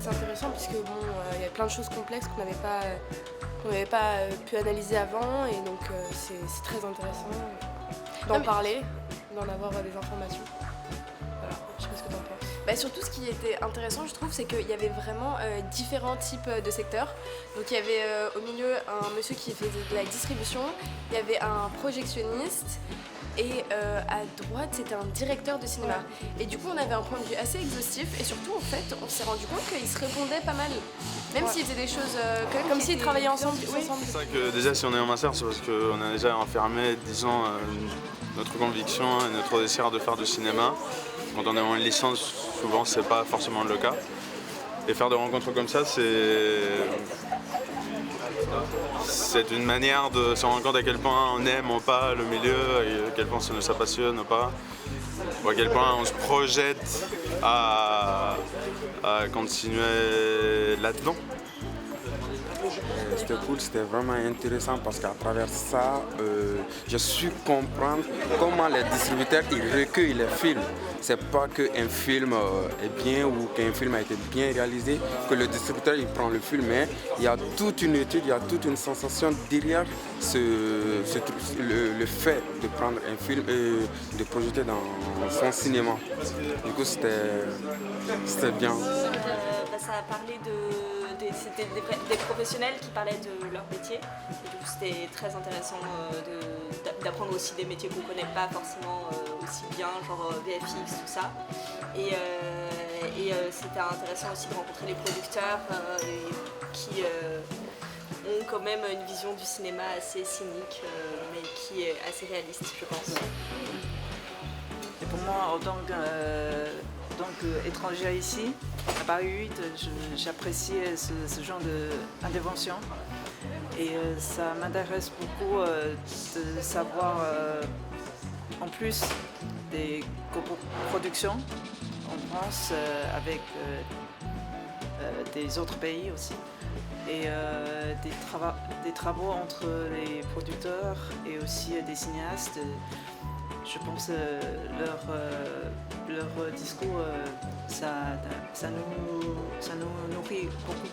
C'est intéressant puisque bon, il y a plein de choses complexes qu'on n'avait pas pu analyser avant et donc c'est très intéressant d'en parler, d'en avoir des informations. Voilà, je sais pas ce que t'en penses. Bah surtout ce qui était intéressant je trouve c'est qu'il y avait vraiment différents types de secteurs. Donc il y avait au milieu un monsieur qui faisait de la distribution, il y avait un projectionniste et à droite c'était un directeur de cinéma. Et du coup on avait un point de vue assez exhaustif et surtout en fait on s'est rendu compte qu'ils se répondaient pas mal. Même s'ils faisaient des choses quand même comme s'ils travaillaient ensemble. Oui. C'est ça que déjà si on est en master c'est parce qu'on a déjà enfermé, disons, notre conviction et notre désir de faire du cinéma. Quand on est en licence, souvent c'est pas forcément le cas. Et faire des rencontres comme ça, c'est une manière de se rendre compte à quel point on aime ou pas le milieu, à quel point ça nous passionne ou pas, ou à quel point on se projette à continuer là-dedans. C'était cool, c'était vraiment intéressant parce qu'à travers ça, j'ai su comprendre comment les distributeurs ils recueillent les films. C'est pas qu'un film est bien ou qu'un film a été bien réalisé, que le distributeur il prend le film, mais il y a toute une étude, il y a toute une sensation derrière le fait de prendre un film et de projeter dans son cinéma. Du coup, c'était bien. Ça a parlé c'était des professionnels qui parlaient de leur métier. Et du coup, c'était très intéressant d'apprendre aussi des métiers qu'on ne connaît pas forcément aussi bien, genre VFX, tout ça. Et c'était intéressant aussi de rencontrer les producteurs qui ont quand même une vision du cinéma assez cynique, mais qui est assez réaliste, je pense. Et pour moi, en tant qu'étrangère ici, à Paris 8, j'appréciais ce genre d'intervention. Et ça m'intéresse beaucoup de savoir, en plus des coproductions en France avec des autres pays aussi. Et des travaux entre les producteurs et aussi des cinéastes. Je pense leur discours, ça nous nourrit beaucoup.